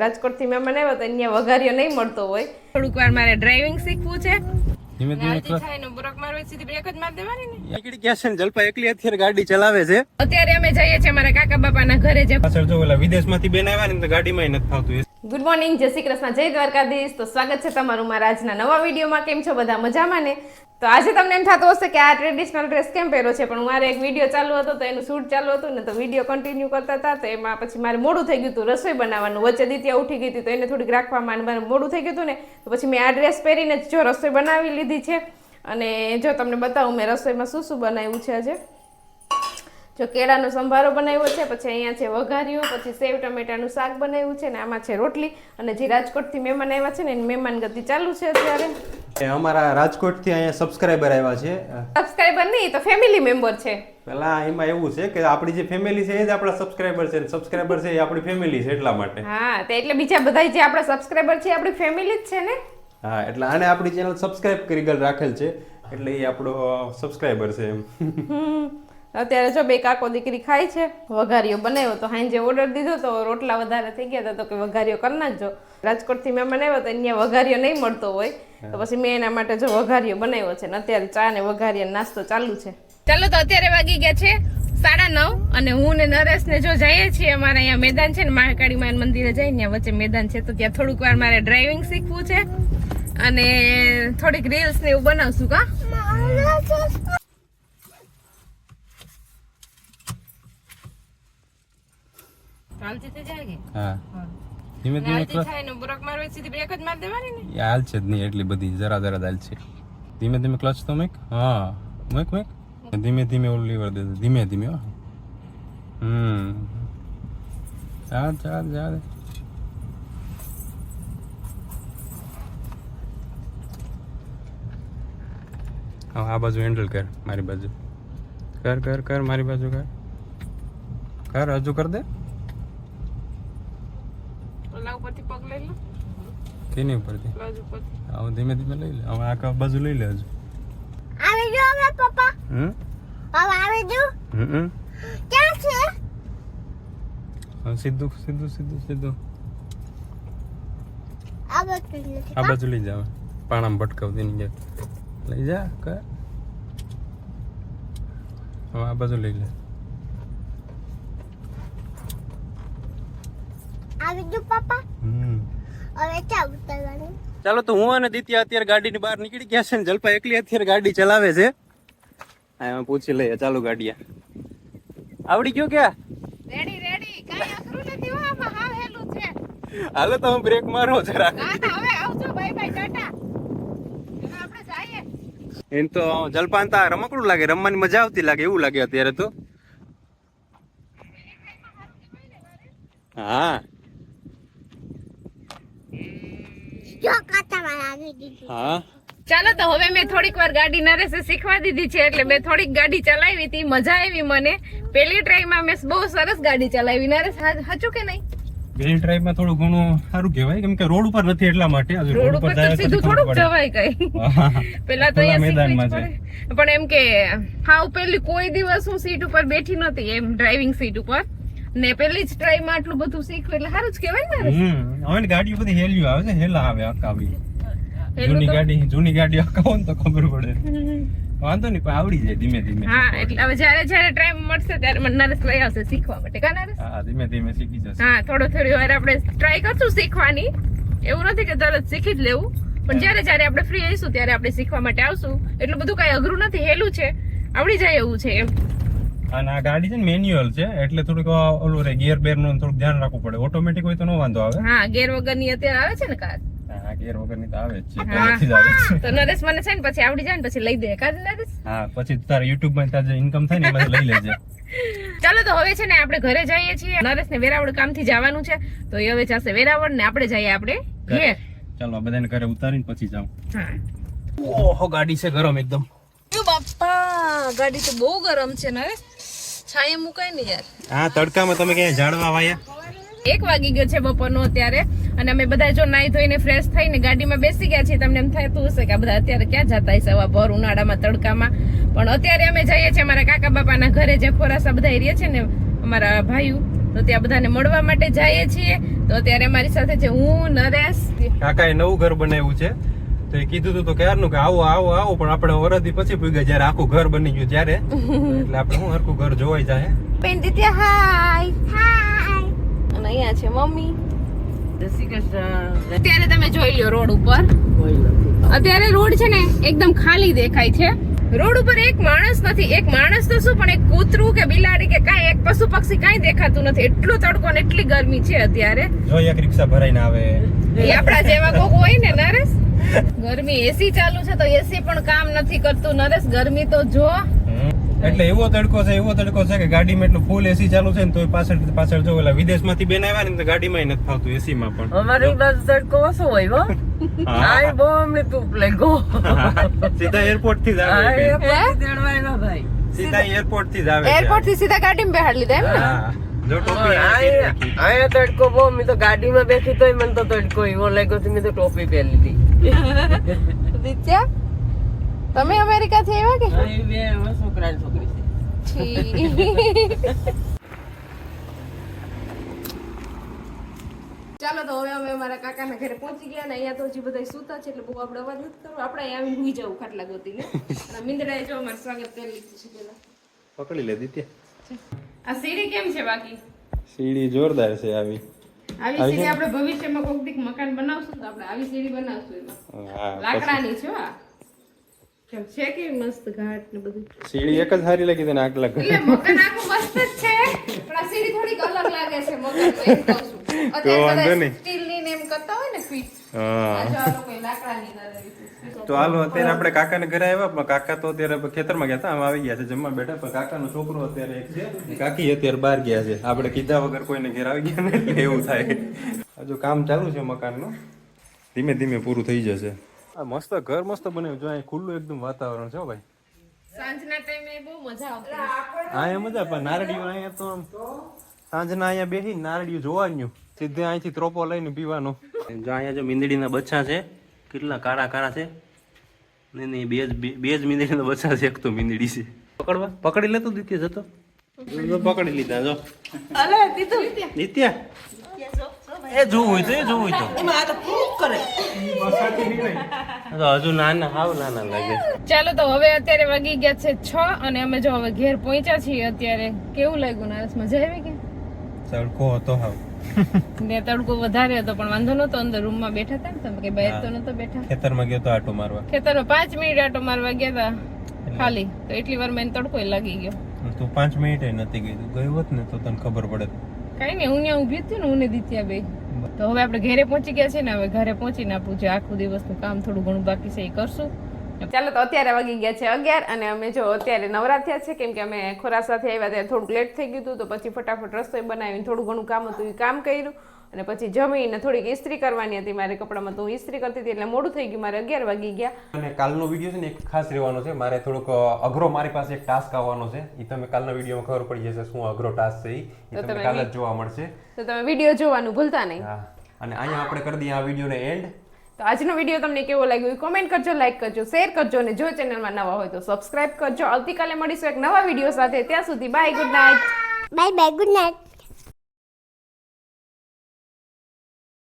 રાજકોટથી મહેમાન આવ્યો તો અહીંયા વઘારિયો નહીં મળતો હોય. થોડુંક વાર મારે ડ્રાઇવિંગ શીખવું છે. ધીમે ધીમે થાય ને બ્રેક મારવી સીધી બ્રેક જ માર દેવાની ને. એકડી ક્યાં છે ને જલપા એકલી અત્યારે ગાડી ચલાવે છે. અત્યારે અમે જઈએ છીએ મારા કાકા બાપાના ઘરે. જે પાછળ જો ઓલા વિદેશમાંથી બેન આવ્યા ને તો ગાડીમાં નથી ફાવતું. ગુડ મોર્નિંગ, જય શ્રી કૃષ્ણ, જય દ્વારકાધીશ. તો સ્વાગત છે તમારું મારા આજના નવા વિડીયોમાં. કેમ છો બધા, મજામાં ને? તો આજે તમને એમ થતું હશે કે આ ટ્રેડિશનલ ડ્રેસ કેમ પહેર્યો છે, પણ મારે એક વિડીયો ચાલુ હતો તો એનું શૂટ ચાલુ હતું ને, તો વિડીયો કન્ટિન્યુ કરતા હતા તો એમાં પછી મારે મોડું થઈ ગયું હતું રસોઈ બનાવવાનું. વચ્ચે દિત્યા ઉઠી ગઈ હતી તો એને થોડીક રાખવામાં મારે મોડું થઈ ગયું હતું ને, તો પછી મેં આ ડ્રેસ પહેરીને જો રસોઈ બનાવી લીધી છે. અને જો તમને બતાવું મેં રસોઈમાં શું શું બનાવ્યું છે આજે. જો કેળાનો સંભારો બનાવ્યો છે, પછી અહીંયા છે વઘાર્યું, પછી સેવ ટમેટાનું શાક બનાવ્યું છે ને આમાં છે રોટલી. અને જે રાજકોટથી મહેમાન આવ્યા છે ને એની મહેમાન ગતિ ચાલુ છે અત્યારે. અમારા રાજકોટથી અહીંયા સબસ્ક્રાઇબર આવ્યા છે. સબસ્ક્રાઇબર નહીં તો ફેમિલી મેમ્બર છે. પેલા એમાં એવું છે કે આપણી જે ફેમિલી છે એ જ આપણા સબસ્ક્રાઇબર છે, સબસ્ક્રાઇબર છે એ આપણી ફેમિલી છે એટલા માટે. હા, તો એટલે બીજા બધા જે આપણા સબસ્ક્રાઇબર છે આપણી ફેમિલી જ છે ને. હા, એટલે આને આપણી ચેનલ સબસ્ક્રાઇબ કરી રાખેલ છે એટલે એ આપણો સબસ્ક્રાઇબર છે એમ. અત્યારે જો બે કાકો દીકરી ખાય છે. વઘારિયો બનાવ્યો તો હાંજે ઓર્ડર દીધો તો રોટલા વધારે થઈ ગયા હતા તો કે વઘારિયો કરી નાખજો. રાજકોટથી મહેમાન આવ્યો તો અહીંયા વઘારિયો નહીં મળતો હોય તો પછી મેં એના માટે જો વઘારિયો બનાવ્યો છે ને અત્યારે ચા ને વઘારિયા નાસ્તો ચાલુ છે. ચાલો તો અત્યારે વાગી ગયા છે 9:30 અને હું ને નરેશ ને જો જઈએ છીએ અમારે અહીંયા મેદાન છે ને મહાકાળી માના મંદિરે જઈને ત્યાં વચ્ચે મેદાન છે તો ત્યાં થોડુંક વાર મારે ડ્રાઇવિંગ શીખવું છે અને થોડીક રીલ્સ ને એવું બનાવશું. કા ચાલતી થઈ જાય કે હા ધીમે ધીમે થાય ને બ્રેક મારવી સીધી બ્રેક જ માર દેવાની ને. એ હાલ છે જ નહીં એટલી બધી, જરા જરા હાલ છે. ધીમે ધીમે ક્લચ તો મેક. હા મેક મેક ધીમે ધીમે ઓલું લીવર દે ધીમે ધીમે. ચાલ ચાલ ચાલ. હા આ બાજુ હેન્ડલ કર, મારી બાજુ કર કર કર, મારી બાજુ કર કર, હજુ કર દે. ઉપરથી પગ લઈ લો કેની ઉપરથી? બાજુ ઉપરથી. આવો ધીમે ધીમે લઈ લે. હવે આ બાજુ લઈ લે હજુ. આવી જો હવે પપ્પા. હવે આવી જો. ક્યાં છે? સીધું સીધું સીધું સીધું આ બાજુ લઈ જાવ. પાણામાં ભટકાવતી ની ગયા લઈ જા કર. હવે આ બાજુ લઈ લે. આવી જો પપ્પા. હવે ચાલ ઉતરવાનું. ચાલો તો હું અને દિત્યા અત્યારે ગાડીની બહાર નીકળી ગયા છે ને જલપા એકલી અત્યારે ગાડી ચલાવે છે. હા પૂછી લઈએ. ચાલુ ગાડીયા આવડી ગયો કે? રેડી રેડી, કાઈ અઘરું નથી હો, આમાં હાવ હેલું છે. હાલો તો હું બ્રેક મારો જરા. હા તો હવે આવજો, બાય બાય, ટાટા. હવે આપણે જઈએ. એમ તો જલપાન તા રમકડું લાગે, રમવાની મજા આવતી લાગે એવું લાગે અત્યારે તો. હા જો કાચા આવી દીધી. હા ચાલો તો હવે મેં થોડીક વાર ગાડી નરેશે શીખવા દીધી છે એટલે મેં થોડીક ગાડી ચલાવી હતી. મજા આવી મને. પહેલી ટ્રાયમાં મેં બહુ સરસ ગાડી ચલાવી. નરેશ સાચું કે નહીં? બેલ ડ્રાઈવમાં થોડું ઘણું સારું કહેવાય કેમ કે રોડ ઉપર નથી એટલા માટે. રોડ ઉપર તો સીધું થોડુંક જવાય કઈ. પેલા તો અહીંયા મેદાનમાં છે પણ એમ કે હાવ પેલી કોઈ દિવસ હું સીટ ઉપર બેઠી નહોતી એમ, ડ્રાઇવિંગ સીટ ઉપર ને પેલી જ ટ્રાયમાં આટલું બધું શીખવું એટલે સારું જ કહેવાય ને. હવે ગાડીઓ બધી હેલિયો આવે છે, હેલા આવે અકાવી. જૂની ગાડી અકાવો ને તો ખબર પડે. વાંધો નહીં પણ આવડી જાય ધીમે ધીમે. હા એટલે હવે જ્યારે ટ્રાય મળશે ત્યારે મને નરેશ લઈ આવશે શીખવા માટે. કા નરેશ? હા ધીમે ધીમે શીખી જશે. હા થોડી વાર આપણે ટ્રાય કરશું શીખવાની. એવું નથી કે તરત શીખી જ લેવું, પણ જ્યારે આપણે ફ્રી આવીશું ત્યારે આપણે શીખવા માટે આવશું. એટલું બધું કઈ અઘરું નથી, હેલું છે, આવડી જાય એવું છે એમ. અને આ ગાડી છે ને મેન્યુઅલ છે એટલે થોડુંક ઓલું રે ગિયર બેર નું થોડુંક ધ્યાન રાખવું પડે. ઓટોમેટિક હોય તો નો વાંધો આવે. હા ગેર વગરની અત્યારે આવે છે ને કાર. હા ગેર વગરની તો આવે જ છે, હા. પહેલેથી જ આવે છે. તો નરેશ મને છે ને પછી આવડી જાય ને પછી લઈ દે. કા નરેશ? હા પછી તારે યુટ્યુબ માં તારે ઇન્કમ થાય ને એમાંથી લઈ લેજે. ચાલો તો હવે છે ને આપણે ઘરે જઈએ છીએ. નરેશ ને વેરાવળ કામ થી જવાનું છે તો એ હવે જશે વેરાવળ ને આપણે જઈએ આપણે ઘેર. ચાલો આ બધાને ઘરે ઉતારીને પછી જાઉં. હા ઓહો ગાડી છે ગરમ એકદમ. બાપા ગાડી તો બહુ ગરમ છે નરેશ. છાંયે મુકાય ને યાર. હા તડકામાં તમે ક્યાંય ઝાડવા વાયા? 1 વાગી ગયો છે બપોરનો અત્યારે અને અમે બધા જો નાઈ ધોઈને ફ્રેશ થઈને ગાડીમાં બેસી ગયા છીએ. તમને એમ થતું હશે કે આ બધા અત્યારે ક્યાં જતા હશે આવા ભર ઉનાળામાં તડકામાં, પણ અત્યારે અમે જઈએ છીએ અમારા કાકા બાપાના ઘરે જે ખોરાસા બધા એરિયા છે ને અમારા ભાઈઓ, તો ત્યાં બધાને મળવા માટે જઈએ છીએ. તો અત્યારે અમારી સાથે છે હું, નરેશ. કાકાએ નવું ઘર બનાવ્યું છે, તો એ કીધું હતું તો ક્યારનું કે આવો આવો આવો, પણ આપણે વરદી પછી પૂગ્યા જયારે આખું ઘર બની ગયું ત્યારે, એટલે આપણે હું હરખું ઘર જોવાઈ જાય. બેન દિત્યા હાય. હાય અને અહીંયા છે મમ્મી. અત્યારે તમે જોઈ લ્યો રોડ ઉપર, અત્યારે રોડ છે ને એકદમ ખાલી દેખાય છે. રોડ ઉપર એક માણસ નથી. એક માણસ તો શું, પણ એક કૂતરું કે બિલાડી કે કાંઈ એક પશુ પક્ષી કાંઈ દેખાતું નથી. એટલો તડકો ને એટલી ગરમી છે અત્યારે. જો એક રિક્ષા ભરાઈને આવે, એ આપણા જેવા કોક હોય ને નરેશ. ગરમી એસી ચાલુ છે તો એસી પણ કામ નથી કરતું નરેશ. ગરમી તો જો. એટલે એવો તડકો છે કે ગાડીમાં એટલું ફૂલ એસી ચાલુ છે ને તોય પાછળ જો ઓલા વિદેશમાંથી બેન આવ્યા ને તો ગાડીમાં નથી ફાવતું, એસી માં પણ. અમારી બાજુ તડકો ઓછો હોય હો. આય બહુ અમને તુપ લાગ્યો. સીધા એરપોર્ટ થી જ આવે, ભાઈ સીધા એરપોર્ટ થી જ આવે. એરપોર્ટ થી સીધા ગાડીમાં બેહાડી લીધા એમ ને. હા, જો ટોપી આયા તડકો બહુ. મેં તો ગાડીમાં બેઠી તોય મને તો તડકો એવો લાગ્યો છે. મેં તો ટોપી પહેરી લીધી. દિત્યા તમે અમેરિકા થી આવ્યા કે? છોકરા છોકરી છે. ચાલો તો હવે અમે અમારા કાકાના ઘરે પહોંચી ગયા ને અહીંયા તો હજી બધા સૂતા છે એટલે બહુ આપણે અવાજ નથી કરવો. આપણે અહીંયા આવીને હુઈ જવું ખાટલા ગોતીને. અને મીંદડાએ જો અમારું સ્વાગત કરી લીધું છે પેલા. પકડી લે દિત્યા. આ સીડી કેમ છે બાકી? સીડી જોરદાર છે આવી. આવી સીડી આપણે ભવિષ્યમાં કોઈક દીક મકાન બનાવશું તો આપણે આવી સીડી બનાવશું એમાં. હા, લાકડાની છે આ. કેમ છે કે મસ્ત ઘાટ ને બધું. સીડી એક જ સારી લાગી તને આટલા ઘર. એટલે મકાન આખું મસ્ત જ છે પણ આ સીડી થોડીક અલગ લાગે છે મકાનમાં એમ કહું છું. અત્યારે બધા સ્ટીલની ને એમ કરતા હોય ને ફીટ. હા, આ જો આ લોકો લાકડાની કરે. તો હાલો અત્યારે આપણે કાકાને ઘરે આવ્યા, પણ કાકા તો અત્યારે ખેતરમાં ગયા હતા, આમ આવી ગયા છે જમવા બેઠા. પણ કાકાનો છોકરો અત્યારે એક છે, કાકી અત્યારે બહાર ગયા છે. આપણે કીધા વગર કોઈને ઘેર આવી ગયા ને એટલે એવું થાય. હજુ કામ ચાલુ છે મકાનનું, ધીમે ધીમે પૂરું થઈ જશે. આ મસ્ત ઘર મસ્ત બનાવ્યું, જો અહીં ખુલ્લું એકદમ વાતાવરણ છે ભાઈ. સાંજના ટાઈમે બહુ મજા આવતી. અહીંયા મજા, પણ નારડીઓ અહીંયા તો આમ સાંજના અહીંયા બેસી નારડીઓ જોવાનું, સીધે અહીંથી ત્રોપો લઈને પીવાનું. જો અહીંયા જો મીંદડીના બચ્ચા છે, કેટલા કાળા કાળા છે. નહીં બે જ મીંદડીના બચ્ચા છે, એક તો મીંદડી છે. પકડી લેતો દિત્ય જતો, પકડી લીધા જો. અલે દીધું દિત્યા એ જોવું તો હજુ નાના હાવ નાના લાગે. ચાલો તો હવે અત્યારે વાગી ગયા છે 6 અને અમે જો હવે ઘેર પહોંચ્યા છીએ. અત્યારે કેવું લાગ્યું નારસ? મજા આવી કે? તડકો હતો હાવ. ને તડકો વધારે હતો પણ વાંધો નતો. અંદર રૂમમાં બેઠા હતા ને તમે, કે બહાર તો નતો બેઠા. ખેતરમાં ગયો તો આટો મારવા. ખેતરમાં 5 મિનિટ આટો મારવા ગયા હતા ખાલી, તો એટલી વાર મને તડકો લાગી ગયો. તું 5 મિનિટ નથી ગઈ, તું ગઈ હોત ને તો તને ખબર પડે. કઈ નઈ, હું ત્યાં ઉભી હતી ને, હું ને દિત્યા બે. તો હવે આપણે ઘરે પહોંચી ગયા છે ને, હવે ઘરે પહોંચીને આપણું જે આખું દિવસનું કામ થોડું ઘણું બાકી છે એ કરશું. ચાલો તો અત્યારે વાગી ગયા છે 11 અને અમે જો અત્યારે નવરા થયા છે, કેમ કે અમે ખોરાસાથી આવ્યા ત્યારે થોડુંક લેટ થઈ ગયું હતું. તો પછી ફટાફટ રસોઈ બનાવીને થોડું ઘણું કામ હતું એ કામ કર્યું અને પછી જમીને થોડીક ઇસ્ત્રી કરવાની હતી મારે કપડામાં, તો હું ઇસ્ત્રી કરતી હતી એટલે મોડું થઈ ગયું, મારે 11 વાગી ગયા. અને કાલનો વિડીયો છે ને એક ખાસ રહેવાનો છે, મારે થોડુંક અઘરો, મારી પાસે એક ટાસ્ક આવવાનો છે. એ તમે કાલના વિડીયોમાં ખબર પડી જશે શું અઘરો ટાસ્ક છે. એ તમને કાલે જ જોવા મળશે, તો તમે વિડીયો જોવાનું ભૂલતા નહીં. અને અહીંયા આપણે કરી દઈએ આ વિડીયોને એન્ડ. તો આજનો વિડીયો તમને કેવો લાગ્યો એ કોમેન્ટ કરજો, લાઈક કરજો, શેર કરજો અને જો ચેનલમાં નવા હોય તો સબસ્ક્રાઇબ કરજો. આવતીકાલે મળીશું એક નવા વિડીયો સાથે. ત્યાં સુધી bye, good night. Bye bye, good night.